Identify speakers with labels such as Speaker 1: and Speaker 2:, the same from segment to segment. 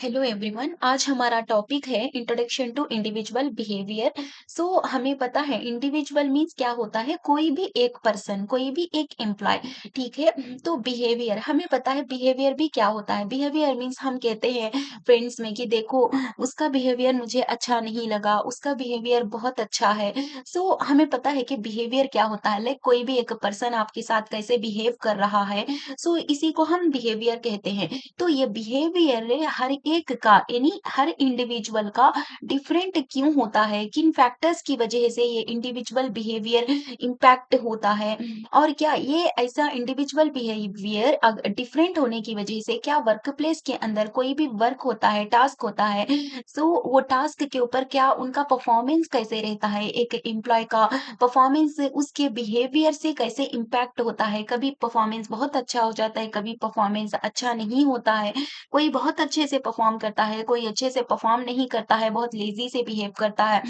Speaker 1: Hello everyone. आज हमारा topic है इंट्रोडक्शन टू इंडिविजुअल बिहेवियर। सो हमें पता है इंडिविजुअल मीन्स क्या होता है, कोई भी एक पर्सन, कोई भी एक एम्प्लॉय। ठीक है। तो बिहेवियर हमें पता है, बिहेवियर भी क्या होता है। बिहेवियर मीन्स हम कहते हैं फ्रेंड्स में कि देखो उसका बिहेवियर मुझे अच्छा नहीं लगा, उसका बिहेवियर बहुत अच्छा है। सो हमें पता है कि बिहेवियर क्या होता है, लाइक कोई भी एक पर्सन आपके साथ कैसे बिहेव कर रहा है। सो इसी को हम बिहेवियर कहते हैं। तो ये बिहेवियर हर एक का यानी हर इंडिविजुअल का डिफरेंट क्यों होता है, किन फैक्टर्स की वजह से ये इंडिविजुअल बिहेवियर इम्पैक्ट होता है, और क्या ये ऐसा इंडिविजुअल बिहेवियर डिफरेंट होने की वजह से क्या वर्क प्लेस के अंदर कोई भी वर्क होता है, टास्क होता है, सो वो टास्क के ऊपर क्या उनका परफॉर्मेंस कैसे रहता है, एक एम्प्लॉय का परफॉर्मेंस उसके बिहेवियर से कैसे इम्पैक्ट होता है। कभी परफॉर्मेंस बहुत अच्छा हो जाता है, कभी परफॉर्मेंस अच्छा नहीं होता है। कोई बहुत अच्छे से परफॉर्म करता है, कोई अच्छे से परफॉर्म नहीं करता है, बहुत लेजी से बिहेव करता है।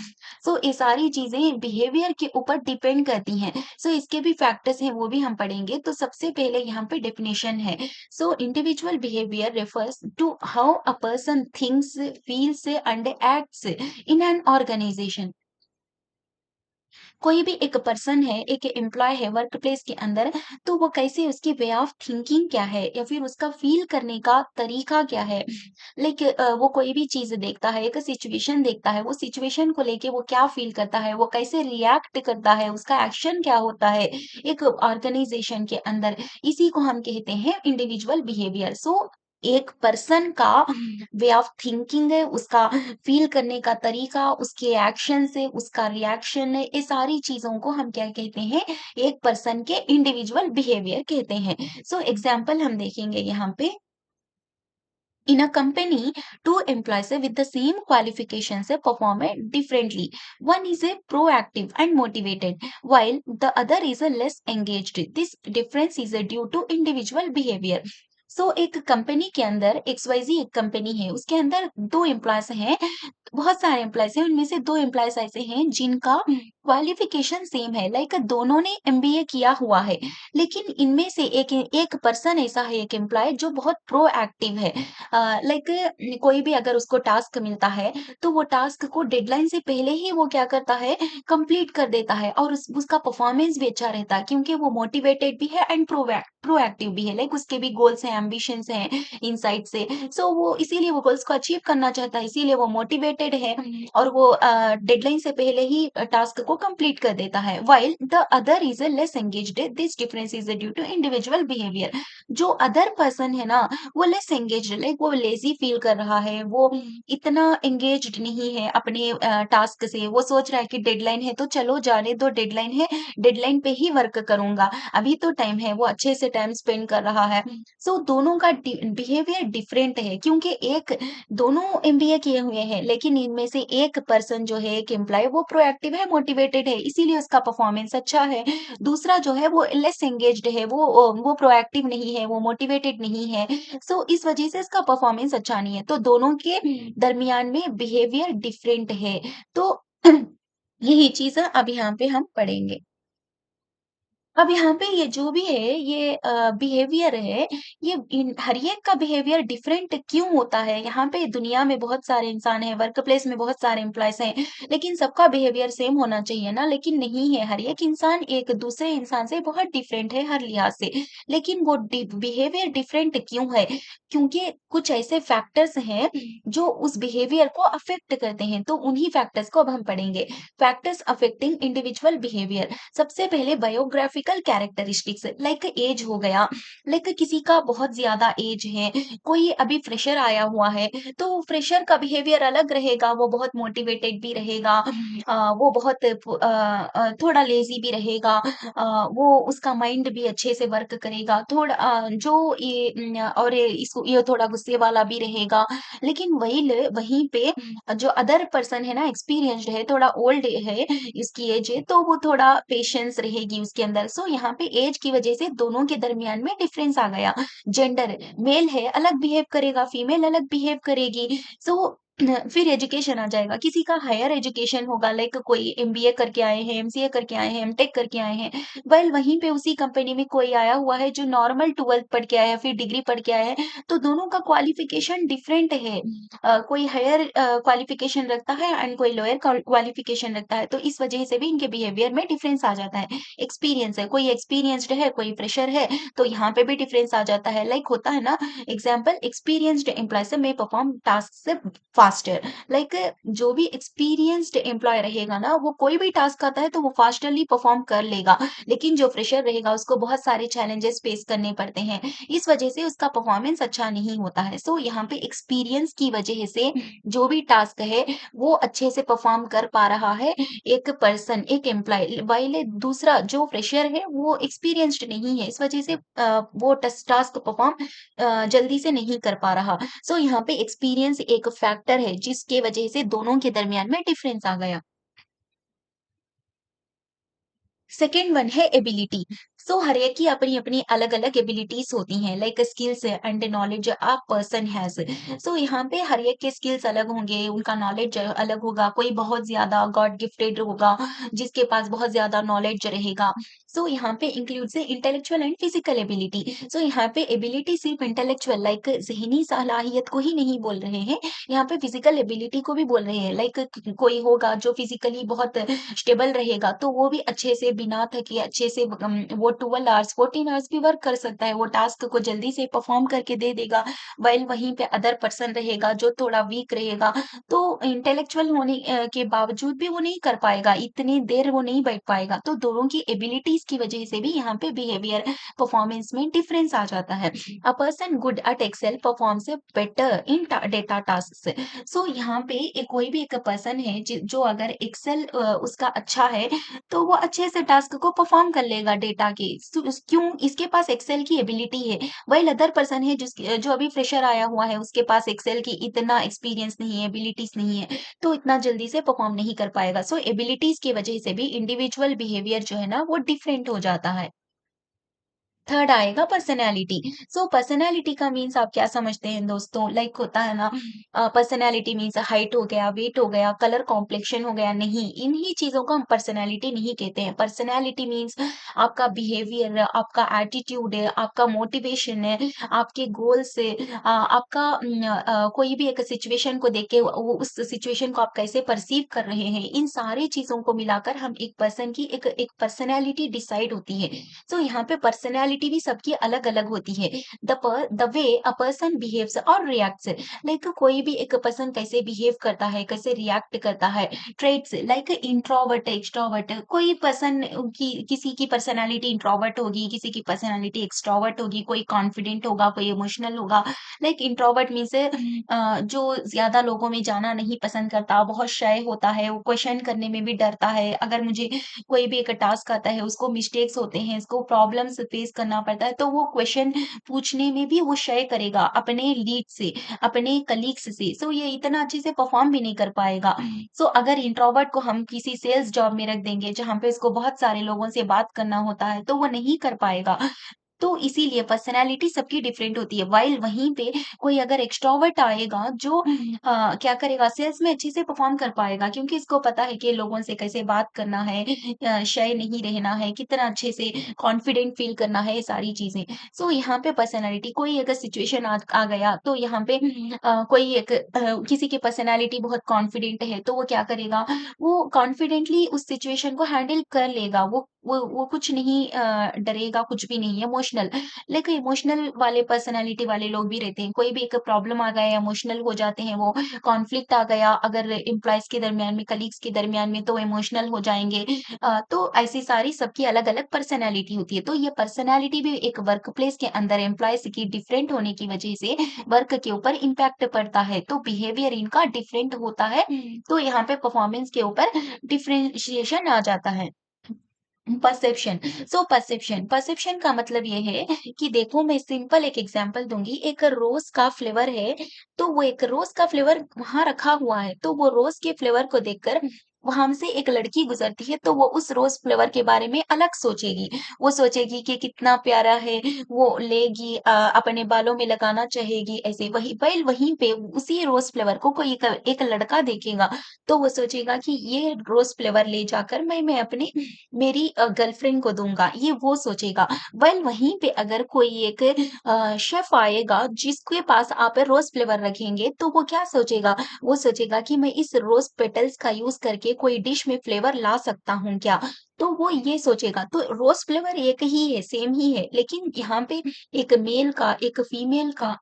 Speaker 1: सो ये सारी चीजें बिहेवियर के ऊपर डिपेंड करती हैं। सो इसके भी फैक्टर्स हैं, वो भी हम पढ़ेंगे। तो सबसे पहले यहाँ पे डेफिनेशन है। So individual behaviour refers to how a person thinks, feels and acts in an organisation. कोई भी एक पर्सन है, एक एम्प्लॉय है वर्क प्लेस के अंदर, तो वो कैसे, उसकी वे ऑफ थिंकिंग क्या है या फिर उसका फील करने का तरीका क्या है। लाइक वो कोई भी चीज देखता है, एक सिचुएशन देखता है, वो सिचुएशन को लेके वो क्या फील करता है, वो कैसे रिएक्ट करता है, उसका एक्शन क्या होता है एक ऑर्गेनाइजेशन के अंदर। इसी को हम कहते हैं इंडिविजुअल बिहेवियर। सो एक पर्सन का वे ऑफ थिंकिंग है, उसका फ़ील करने का तरीका, उसके एक्शन से उसका रिएक्शन है, ये सारी चीज़ों को हम क्या कहते हैं, एक पर्सन के इंडिविजुअल बिहेवियर कहते हैं। सो एग्ज़ाम्पल हम देखेंगे यहाँ पे। In a company, two employees with the same qualifications perform differently. One is proactive and motivated, while the other is less engaged. This difference is due to individual behavior. सो एक company के अंदर XYZ एक company है, उसके अंदर दो employees हैं, बहुत सारे एम्प्लॉयज हैं, उनमें से दो एम्प्लॉयज ऐसे हैं जिनका क्वालिफिकेशन सेम है, लाइक दोनों ने MBA किया हुआ है। लेकिन इनमें से एक एक पर्सन ऐसा है, एक एम्प्लॉय जो बहुत प्रोएक्टिव है। लाइक कोई भी अगर उसको टास्क मिलता है, तो वो टास्क को डेडलाइन से पहले ही वो क्या करता है, कंप्लीट कर देता है, और उसका परफॉर्मेंस भी अच्छा रहता है क्योंकि वो मोटिवेटेड भी है एंड प्रोएक्टिव भी है। लाइक उसके भी गोल्स हैं, एम्बिशंस हैं इनसाइड से। सो वो इसीलिए वो गोल्स को अचीव करना चाहता है, इसीलिए वो मोटिवेटेड है, और वो डेडलाइन से पहले ही टास्क को कंप्लीट कर देता है। While the other is less engaged, this difference is due to individual behaviour. जो अदर पर्सन है ना, वो लेस एंगेज्ड, लाइक वो लेजी फील कर रहा है, वो इतना एंगेज्ड नहीं है अपने टास्क से। वो सोच रहा है कि डेडलाइन है तो चलो जाने दो, डेडलाइन है, डेडलाइन पे ही वर्क करूंगा, अभी तो टाइम है। वो अच्छे से टाइम स्पेंड कर रहा है। सो दोनों का बिहेवियर डिफरेंट है, क्योंकि एक दोनों MBA किए हुए हैं, लेकिन इनमें से एक पर्सन जो है, एक एम्प्लॉय, वो प्रोएक्टिव है, मोटिवेटेड है, इसीलिए उसका परफॉर्मेंस अच्छा है। दूसरा जो है वो लेस एंगेज्ड है, वो प्रोएक्टिव नहीं है, वो मोटिवेटेड नहीं है। सो इस वजह से इसका परफॉर्मेंस अच्छा नहीं है। तो दोनों के दरमियान में बिहेवियर डिफरेंट है। तो यही चीज़ अब यहाँ पे हम पढ़ेंगे। अब यहाँ पे ये जो भी है, ये बिहेवियर है, ये हर एक का बिहेवियर डिफरेंट क्यों होता है। यहाँ पे दुनिया में बहुत सारे इंसान हैं, वर्क प्लेस में बहुत सारे एम्प्लॉयज हैं, लेकिन सबका बिहेवियर सेम होना चाहिए ना, लेकिन नहीं है। हर एक इंसान एक दूसरे इंसान से बहुत डिफरेंट है हर लिहाज से। लेकिन वो बिहेवियर डिफरेंट क्यों है, क्योंकि कुछ ऐसे फैक्टर्स हैं जो उस बिहेवियर को अफेक्ट करते हैं। तो उन्हीं फैक्टर्स को अब हम पढ़ेंगे। Factors affecting individual behaviour. सबसे पहले बायोग्राफिकल कैरेक्टरिस्टिक्स, लाइक एज हो गया, लाइक किसी का बहुत ज्यादा एज है, कोई अभी फ्रेशर आया हुआ है, तो फ्रेशर का बिहेवियर अलग रहेगा। वो बहुत मोटिवेटेड भी रहेगा, वो बहुत थोड़ा लेजी भी रहेगा, वो उसका माइंड भी अच्छे से वर्क करेगा, थोड़ा जो ये और इसको ये थोड़ा गुस्से वाला भी रहेगा। लेकिन वहीं पे जो अदर पर्सन है ना, एक्सपीरियंस्ड है, थोड़ा ओल्ड है, इसकी एज है, तो वो थोड़ा पेशेंस रहेगी उसके अंदर। सो यहाँ पे एज की वजह से दोनों के दरमियान में डिफरेंस आ गया। जेंडर, मेल है अलग बिहेव करेगा, फीमेल अलग बिहेव करेगी। सो फिर एजुकेशन आ जाएगा, किसी का हायर एजुकेशन होगा लाइक कोई एमबीए करके आए हैं, एमसीए करके आए हैं, एमटेक करके आए हैं। वेल वहीं पे उसी कंपनी में कोई आया हुआ है जो नॉर्मल 12th पढ़ के आया है, फिर डिग्री पढ़ के आया है, तो दोनों का क्वालिफिकेशन डिफरेंट है। कोई हायर क्वालिफिकेशन रखता है एंड कोई लोअर क्वालिफिकेशन रखता है, तो इस वजह से भी इनके बिहेवियर में डिफरेंस आ जाता है। एक्सपीरियंस है, कोई एक्सपीरियंस्ड है, कोई फ्रेशर है, तो यहाँ पे भी डिफरेंस आ जाता है। लाइक होता है ना, एग्जाम्पल एक्सपीरियंस्ड एम्प्लॉय से में परफॉर्म टास्क से फास्टर। लाइक जो भी एक्सपीरियंस्ड एम्प्लॉय रहेगा ना, वो कोई भी टास्क आता है तो वो फास्टरली परफॉर्म कर लेगा, लेकिन जो फ्रेशर रहेगा उसको बहुत सारे चैलेंजेस फेस करने पड़ते हैं, इस वजह से उसका परफॉर्मेंस अच्छा नहीं होता है। सो यहाँ पे एक्सपीरियंस की वजह से जो भी टास्क है वो अच्छे से परफॉर्म कर पा रहा है एक पर्सन, एक एम्प्लॉय, वाइल दूसरा जो फ्रेशर है वो एक्सपीरियंस्ड नहीं है, इस वजह से वो टास्क परफॉर्म जल्दी से नहीं कर पा रहा। सो यहाँ पे एक्सपीरियंस एक फैक्टर है जिसके वजह से दोनों के दरमियान में डिफरेंस आ गया। सेकंड वन है एबिलिटी। सो हर एक की अपनी अपनी अलग अलग एबिलिटीज होती हैं, like skills and knowledge a person has. So यहाँ पे हर एक के स्किल्स अलग होंगे, उनका नॉलेज अलग होगा, कोई बहुत ज्यादा गॉड गिफ्टेड होगा जिसके पास बहुत ज्यादा नॉलेज रहेगा। सो यहाँ पे इंक्लूड से इंटेलेक्चुअल एंड फिजिकल एबिलिटी। सो यहाँ पे एबिलिटी सिर्फ इंटेलेक्चुअल लाइक जहनी सलाहियत को ही नहीं बोल रहे हैं, यहाँ पे फिजिकल एबिलिटी को भी बोल रहे हैं। लाइक कोई होगा जो फिजिकली बहुत स्टेबल रहेगा तो वो भी अच्छे से बिना थके अच्छे से वो 12 आवर्स 14 आवर्स भी वर्क कर सकता है, वो टास्क को जल्दी से परफॉर्म करके दे देगा। वाइल वहीं पे अदर पर्सन रहेगा जो थोड़ा वीक रहेगा, तो इंटेलेक्चुअल होने के बावजूद भी वो नहीं कर पाएगा, इतनी देर वो नहीं बैठ पाएगा। तो दोनों की एबिलिटीज की वजह से भी यहाँ पे बिहेवियर परफॉर्मेंस में डिफरेंस आ जाता है। A person good at excel performs better in data task. So यहाँ पे कोई भी एक पर्सन है जो अगर एक्सेल उसका अच्छा है तो वो अच्छे से टास्क को परफॉर्म कर लेगा डेटा के। क्यों? इसके पास एक्सेल की एबिलिटी है। वही अदर पर्सन है जो अभी फ्रेशर आया हुआ है, उसके पास एक्सेल की इतना एक्सपीरियंस नहीं है, एबिलिटीज नहीं है, तो इतना जल्दी से परफॉर्म नहीं कर पाएगा। सो एबिलिटीज की वजह से भी इंडिविजुअल बिहेवियर जो है ना वो डिफरेंट हो जाता है। थर्ड आएगा पर्सनैलिटी। सो पर्सनैलिटी का मीन्स आप क्या समझते हैं दोस्तों? लाइक होता है ना, पर्सनैलिटी मीन्स हाइट हो गया, वेट हो गया, कलर कॉम्प्लेक्शन हो गया, नहीं, इन्हीं चीजों को हम पर्सनैलिटी नहीं कहते हैं। पर्सनैलिटी मीन्स आपका बिहेवियर, आपका एटीट्यूड है, आपका मोटिवेशन है, आपके गोल्स है, आपका कोई भी एक सिचुएशन को देख के वो उस सिचुएशन को आप कैसे परसीव कर रहे हैं, इन सारी चीजों को मिलाकर हम एक पर्सन की एक पर्सनैलिटी डिसाइड होती है। सो यहाँ पे पर्सनैलिटी भी सबकी अलग-अलग होती है। The way a person behaves और रिएक्ट्स, लाइक कोई भी एक पर्सन कैसे बिहेव करता है, कैसे रिएक्ट करता है। ट्रेट्स लाइक इंट्रोवर्ट, एक्सट्रोवर्ट, कोई पर्सन की किसी की पर्सनैलिटी इंट्रोवर्ट होगी, किसी की पर्सनैलिटी एक्सट्रोवर्ट होगी, कोई कॉन्फिडेंट होगा, कोई इमोशनल होगा। लाइक इंट्रोवर्ट मीन्स जो ज्यादा लोगों में जाना नहीं पसंद करता, बहुत शाय होता है, वो क्वेश्चन करने में भी डरता है। अगर मुझे कोई भी एक टास्क आता है, उसको मिस्टेक्स होते हैं, उसको प्रॉब्लम्स फेस करना पड़ता है, तो वो क्वेश्चन पूछने में भी वो शय करेगा अपने लीड से, अपने कलीग्स से। सो ये इतना अच्छे से परफॉर्म भी नहीं कर पाएगा। सो अगर इंट्रोवर्ट को हम किसी सेल्स जॉब में रख देंगे, जहाँ पे उसको बहुत सारे लोगों से बात करना होता है, तो वो नहीं कर पाएगा। तो इसीलिए पर्सनैलिटी सबकी डिफरेंट होती है। व्हाइल वहीं पे कोई अगर एक्सट्रोवर्ट आएगा जो क्या करेगा, सेल्स में अच्छे से परफॉर्म कर पाएगा, क्योंकि इसको पता है कि लोगों से कैसे बात करना है, शाय नहीं रहना है, कितना अच्छे से कॉन्फिडेंट फील करना है, ये सारी चीजें। सो यहाँ पे पर्सनैलिटी, कोई अगर सिचुएशन आ गया तो यहाँ पे कोई एक किसी की पर्सनैलिटी बहुत कॉन्फिडेंट है तो वो क्या करेगा, वो कॉन्फिडेंटली उस सिचुएशन को हैंडल कर लेगा। वो कुछ नहीं डरेगा, कुछ भी नहीं। इमोशनल, लेकिन इमोशनल वाले पर्सनैलिटी वाले लोग भी रहते हैं। कोई भी एक प्रॉब्लम आ गया, इमोशनल हो जाते हैं वो। कॉन्फ्लिक्ट आ गया अगर एम्प्लॉइज के दरमियान में, कलीग्स के दरमियान में, तो इमोशनल हो जाएँगे। तो ऐसी सारी सबकी अलग-अलग पर्सनैलिटी होती है। तो ये पर्सनैलिटी भी एक वर्क प्लेस के अंदर एम्प्लॉइज़ की डिफरेंट होने की वजह से वर्क के ऊपर इम्पैक्ट पड़ता है। तो बिहेवियर इनका डिफरेंट होता है। तो यहाँ पे परफॉर्मेंस के ऊपर डिफरेंशिएशन आ जाता है। परसेप्शन। सो परसेप्शन, परसेप्शन का मतलब ये है कि देखो, मैं सिंपल एक एग्जांपल दूंगी। एक रोज का फ्लेवर है, तो वो एक रोज का फ्लेवर वहां रखा हुआ है, तो वो रोज के फ्लेवर को देखकर वहाँ से एक लड़की गुज़रती है, तो वो उस रोज़ फ्लावर के बारे में अलग सोचेगी। वो सोचेगी कि कितना प्यारा है, वो लेगी अपने बालों में लगाना चाहेगी, ऐसे वहीं पे उसी रोज़ फ्लावर को कोई एक एक लड़का देखेगा, तो वो सोचेगा कि ये रोज़ फ्लावर ले जाकर मैं अपनी मेरी गर्लफ्रेंड को दूँगा, ये वो सोचेगा। वहीं पे अगर कोई एक शेफ़ आएगा जिसके पास आप रोज़ फ्लेवर रखेंगे, तो वो क्या सोचेगा? वो सोचेगा कि मैं इस रोज़ पेटल्स का यूज़ करके कोई डिश में फ्लेवर ला सकता हूँ क्या? तो वो ये सोचेगा, तो रोज़ फ्लेवर एक ही है, सेम ही है, लेकिन यहाँ पे एक मेल का, एक फीमेल का,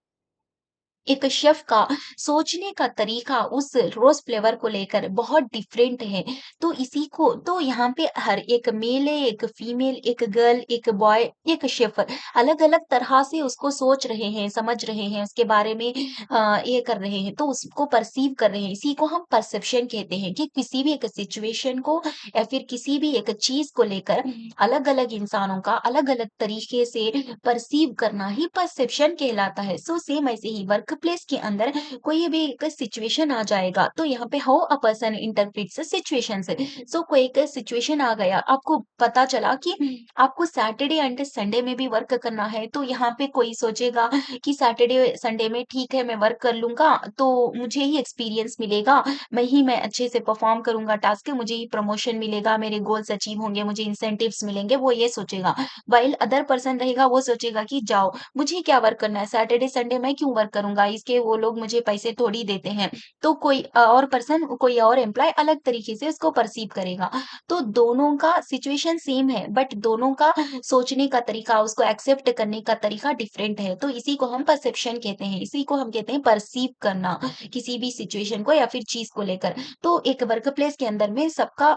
Speaker 1: एक शेफ का सोचने का तरीका उस रोज़ फ्लेवर को लेकर बहुत डिफरेंट है। तो इसी को तो यहाँ पे हर एक मेल है, एक फीमेल, एक गर्ल, एक बॉय, एक शेफ अलग-अलग तरह से उसको सोच रहे हैं, समझ रहे हैं, उसके बारे में ये कर रहे हैं, तो उसको परसीव कर रहे हैं। इसी को हम परसेप्शन कहते हैं कि किसी भी एक सिचुएशन को या फिर किसी भी एक चीज़ को लेकर अलग-अलग इंसानों का अलग-अलग तरीके से परसीव करना ही परसेप्शन कहलाता है। सो सेम ऐसे ही वर्क प्लेस के अंदर कोई भी एक सिचुएशन आ जाएगा, तो यहाँ पे how a person interprets a situations. So कोई एक सिचुएशन आ गया, आपको पता चला कि आपको सैटरडे एंड संडे में भी वर्क करना है, तो यहाँ पे कोई सोचेगा कि सैटरडे संडे में ठीक है मैं वर्क कर लूँगा, तो मुझे ही एक्सपीरियंस मिलेगा, मैं अच्छे से परफॉर्म करूँगा टास्क, मुझे ही प्रमोशन मिलेगा, मेरे गोल्स अचीव होंगे, मुझे इंसेंटिव्स मिलेंगे, वो ये सोचेगा। व्हाइल अदर पर्सन रहेगा वो सोचेगा कि जाओ, मुझे क्या वर्क करना है, सैटरडे संडे मैं क्यों वर्क करूँगा, इसके वो लोग मुझे पैसे थोड़ी देते हैं। तो कोई और पर्सन, कोई और एम्प्लॉयी अलग तरीके से उसको पर्सीव करेगा। तो दोनों का सिचुएशन सेम है, बट दोनों का सोचने का तरीका, उसको एक्सेप्ट करने का तरीका डिफरेंट है। तो इसी को हम परसेप्शन कहते हैं, इसी को हम कहते हैं परसीव करना, किसी भी सिचुएशन को या फिर चीज़ को लेकर। तो एक वर्क प्लेस के अंदर में सबका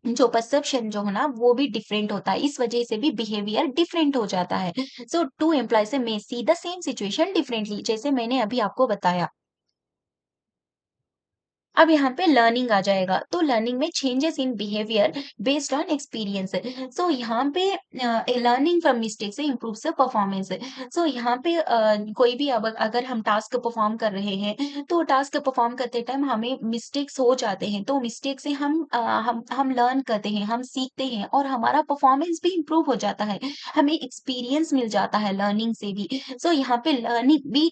Speaker 1: जो परसेप्शन जो है ना वो भी डिफरेंट होता है, इस वजह से भी बिहेवियर डिफरेंट हो जाता है। So two employees may see the same situation differently, जैसे मैंने अभी आपको बताया। अब यहाँ पे लर्निंग आ जाएगा, तो लर्निंग में changes in behaviour based on experience. So यहाँ पे लर्निंग फ्रॉम मिस्टेक से इम्प्रूव्स द परफॉर्मेंस। सो यहाँ पे कोई भी अब अगर हम टास्क परफॉर्म कर रहे हैं, तो टास्क परफॉर्म करते टाइम हमें मिस्टेक्स हो जाते हैं, तो मिस्टेक से हम लर्न करते हैं, हम सीखते हैं और हमारा परफॉर्मेंस भी इम्प्रूव हो जाता है, हमें एक्सपीरियंस मिल जाता है लर्निंग से भी। सो यहाँ पे लर्निंग भी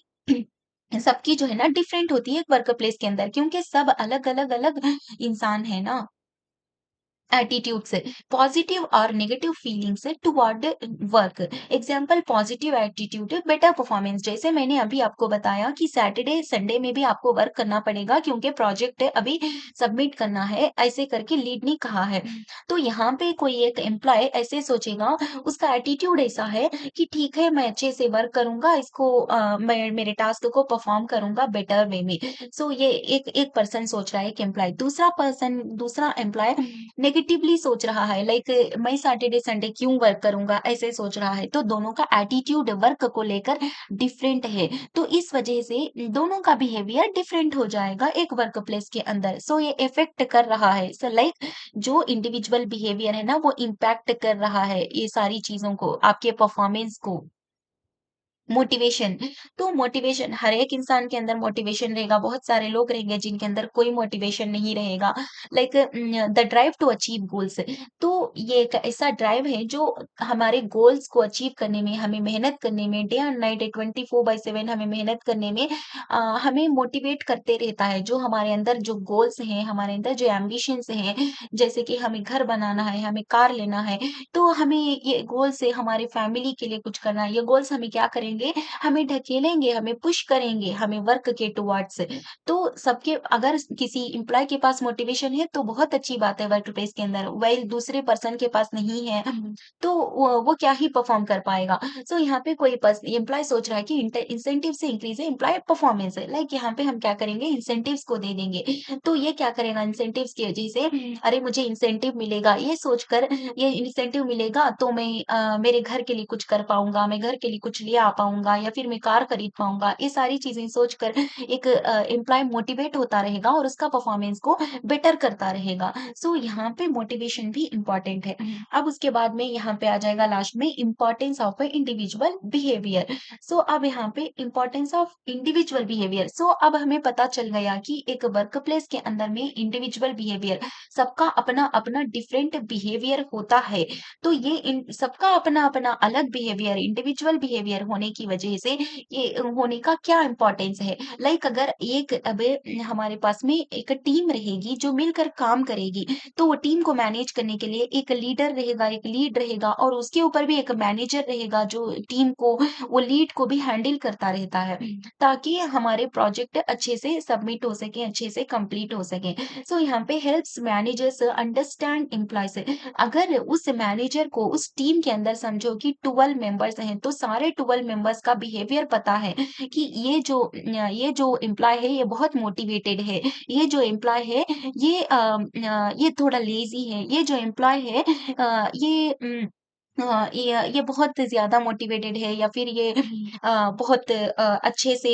Speaker 1: सबकी जो है ना डिफरेंट होती है वर्क प्लेस के अंदर, क्योंकि सब अलग-अलग इंसान है ना। एटीट्यूड से, पॉजिटिव और नेगेटिव फीलिंग से toward work. Example positive attitude better performance, जैसे मैंने अभी आपको बताया कि सैटरडे संडे में भी आपको वर्क करना पड़ेगा क्योंकि प्रोजेक्ट अभी सबमिट करना है, ऐसे करके लीड ने कहा है। तो यहाँ पे कोई एक एम्प्लॉय ऐसे सोचेगा, उसका एटीट्यूड ऐसा है कि ठीक है मैं अच्छे से वर्क करूंगा, इसको मैं मेरे टास्क को परफॉर्म करूंगा बेटर वे में। सो ये एक एक पर्सन सोच रहा है, एक एम्प्लॉय। दूसरा एम्प्लॉय नेगेटिवली सोच रहा है, लाइक मैं सैटरडे संडे क्यों वर्क करूंगा, ऐसे सोच रहा है। तो दोनों का एटीट्यूड वर्क को लेकर डिफरेंट है, तो इस वजह से दोनों का बिहेवियर डिफरेंट हो जाएगा एक वर्क प्लेस के अंदर। सो ये इफेक्ट कर रहा है, सो लाइक जो इंडिविजुअल बिहेवियर है ना वो इम्पैक्ट कर रहा है ये सारी चीजों को, आपके परफॉर्मेंस को। मोटिवेशन, तो मोटिवेशन हर एक इंसान के अंदर मोटिवेशन रहेगा, बहुत सारे लोग रहेंगे जिनके अंदर कोई मोटिवेशन नहीं रहेगा। Like the drive to achieve goals, तो ये एक ऐसा ड्राइव है जो हमारे गोल्स को अचीव करने में, हमें मेहनत करने में, डे एंड नाइट 24/7 हमें मेहनत करने में हमें मोटिवेट करते रहता है। जो हमारे अंदर जो गोल्स हैं, हमारे अंदर जो एम्बिशंस हैं, जैसे कि हमें घर बनाना है, हमें कार लेना है, तो हमें ये गोल्स है हमारे फैमिली के लिए कुछ करना है, ये गोल्स हमें क्या करेंगे, हमें ढकेलेंगे, हमें पुश करेंगे, हमें वर्क के टुवर्ड्स। तो सबके अगर किसी एम्प्लॉयी के पास मोटिवेशन है तो बहुत अच्छी बात है वर्क प्लेस के अंदर, व्हाइल दूसरे पर्सन के पास नहीं है, तो वो क्या ही परफॉर्म कर पाएगा। सो यहाँ पे कोई एम्प्लॉय सोच रहा है कि इंसेंटिव से इंक्रीज है एम्प्लॉय परफॉर्मेंस, लाइक यहाँ पे हम क्या करेंगे, इंसेंटिव्स को दे देंगे। तो ये क्या करेगा, इंसेंटिव्स की वजह से अरे मुझे इंसेंटिव मिलेगा, ये सोचकर ये इंसेंटिव मिलेगा तो मैं मेरे घर के लिए कुछ कर पाऊँगा, मैं घर के लिए कुछ ले आ पाऊँगा। पाऊँगा या फिर मैं कार खरीद पाऊँगा। ये सारी चीज़ें सोचकर एक एम्प्लॉयी मोटिवेट होता रहेगा और उसका परफॉर्मेंस को बेटर करता रहेगा। सो यहाँ पे मोटिवेशन भी इम्पोर्टेंट है। अब उसके बाद में यहाँ पे आ जाएगा लास्ट में importance of a individual behaviour. So अब यहाँ पे importance of individual behaviour. So अब हमें पता चल गया कि एक वर्क प्लेस के अंदर में इंडिविजुअल बिहेवियर, सबका अपना अपना डिफरेंट बिहेवियर होता है। तो ये सबका अपना अपना अलग बिहेवियर, इंडिविजुअल बिहेवियर होने की वजह से ये होने का क्या इम्पोर्टेंस है। लाइक अगर एक अब हमारे पास में एक टीम रहेगी जो मिलकर काम करेगी, तो वो टीम को मैनेज करने के लिए एक लीडर रहेगा, एक लीड रहेगा और उसके ऊपर भी एक मैनेजर रहेगा जो टीम को, वो लीड को भी हैंडल करता रहता है, ताकि हमारे प्रोजेक्ट अच्छे से सबमिट हो सके, अच्छे से कंप्लीट हो सके। सो यहाँ पे हेल्प्स मैनेजर्स अंडरस्टैंड एम्प्लॉयज। अगर उस मैनेजर को उस टीम के अंदर समझो कि 12 मेंबर्स हैं, तो सारे 12 मेंबर्स का बिहेवियर पता है कि ये जो एम्प्लॉय है ये बहुत मोटिवेटेड है, ये जो एम्प्लॉय है ये थोड़ा लेज़ी है, ये जो एम्प्लॉय है ये बहुत ज़्यादा मोटिवेटेड है या फिर ये बहुत अच्छे से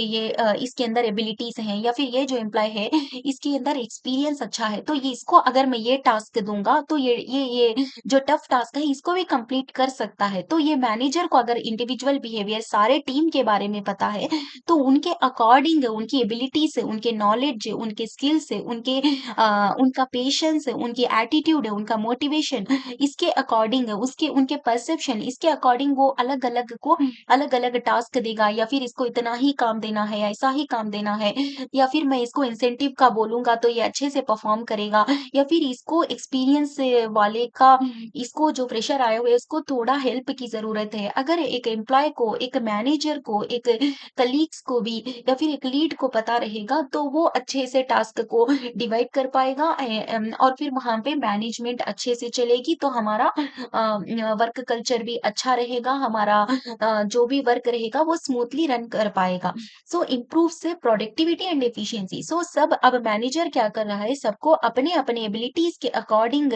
Speaker 1: इसके अंदर एबिलिटीज़ हैं या फिर ये जो एम्प्लॉयी है इसके अंदर एक्सपीरियंस अच्छा है, तो ये इसको अगर मैं ये टास्क दूँगा तो ये जो टफ टास्क है इसको भी कंप्लीट कर सकता है। तो ये मैनेजर को अगर इंडिविजुअल बिहेवियर सारे टीम के बारे में पता है, तो उनके अकॉर्डिंग उनकी एबिलिटी से, उनके नॉलेज, उनके स्किल से, उनका पेशेंस, उनकी एटीट्यूड, उनका मोटिवेशन, इसके अकॉर्डिंग उसके उनके परसेप्शन इसके अकॉर्डिंग वो अलग-अलग टास्क देगा या फिर इसको इतना ही काम देना है, ऐसा ही काम देना है या फिर मैं इसको इंसेंटिव का बोलूँगा तो ये अच्छे से परफॉर्म करेगा या फिर इसको एक्सपीरियंस वाले का इसको जो फ्रेशर आए हुए हैं उसको थोड़ा हेल्प की ज़रूरत है। अगर एक एम्प्लॉयी को, एक मैनेजर को, एक कलीग्स को भी या फिर एक लीड को पता रहेगा तो वो अच्छे से टास्क को डिवाइड कर पाएगा और फिर वहाँ पे मैनेजमेंट अच्छे से चलेगी तो हमारा वर्क कल्चर भी अच्छा रहेगा, हमारा जो भी वर्क रहेगा वो स्मूथली रन कर पाएगा। सो इम्प्रूव्स प्रोडक्टिविटी एंड एफिशिएंसी। सो सब अब मैनेजर क्या कर रहा है, सबको अपने-अपने एबिलिटीज़ के अकॉर्डिंग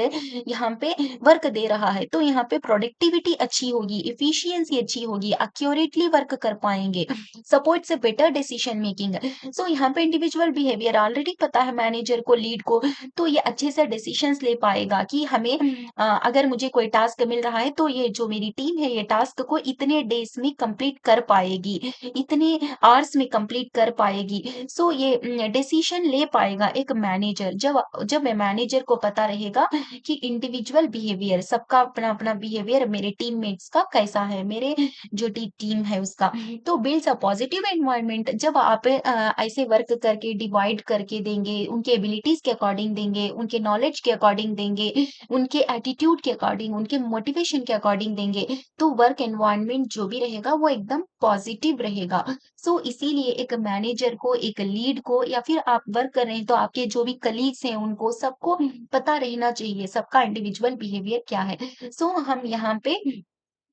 Speaker 1: यहाँ पे वर्क दे रहा है। तो यहाँ पे प्रोडक्टिविटी अच्छी होगी, एफिशिएंसी अच्छी होगी, एक्यूरेटली वर्क कर पाएँगे, सपोर्ट्स बेटर डिसीजन मेकिंग। सो यहाँ पे इंडिविजुअल बिहेवियर ऑलरेडी पता है मैनेजर को, लीड को, तो ये अच्छे से डिसीजंस ले पाएगा कि हमें अगर मुझे कोई टास्क मिल रहा है तो ये जो मेरी टीम है ये टास्क को इतने डेज में कंप्लीट कर पाएगी, इतने आवर्स में कंप्लीट कर पाएगी। सो ये डिसीजन ले पाएगा एक मैनेजर। जब जब मैनेजर को पता रहेगा कि इंडिविजुअल बिहेवियर, सबका अपना-अपना बिहेवियर मेरे टीममेट्स का कैसा है, मेरे जो टीम है उसका। तो बिल्ड्स अ पॉजिटिव एनवायरनमेंट। जब आप ऐसे वर्क करके डिवाइड करके देंगे, उनके एबिलिटीज़ के अकॉर्डिंग देंगे, उनके नॉलेज के अकॉर्डिंग देंगे, उनके एटीट्यूड के अकॉर्डिंग, उनके मोटिवेशन के अकॉर्डिंग देंगे, तो वर्क एनवायरनमेंट जो भी रहेगा वो एकदम पॉजिटिव रहेगा। सो इसीलिए एक मैनेजर को, एक लीड को या फिर आप वर्क कर रहे हैं तो आपके जो भी कलीग्स हैं उनको सबको पता रहना चाहिए सबका इंडिविजुअल बिहेवियर क्या है। सो हम यहाँ पे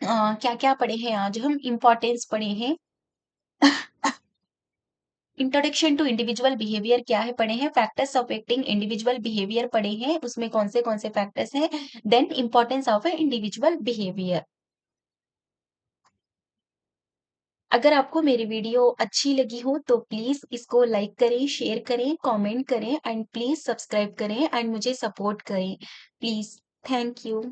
Speaker 1: क्या-क्या पढ़े हैं आज हम इम्पोर्टेंस पढ़े हैं इंट्रोडक्शन टू इंडिविजुअल बिहेवियर क्या है पढ़े हैं, फैक्टर्स अफेक्टिंग इंडिविजुअल बिहेवियर पढ़े हैं, उसमें कौन से फैक्टर्स हैं, then importance of a individual behaviour. अगर आपको मेरी वीडियो अच्छी लगी हो तो प्लीज इसको लाइक करें, शेयर करें, कमेंट करें एंड प्लीज सब्सक्राइब करें एंड मुझे सपोर्ट करें प्लीज। Thank you.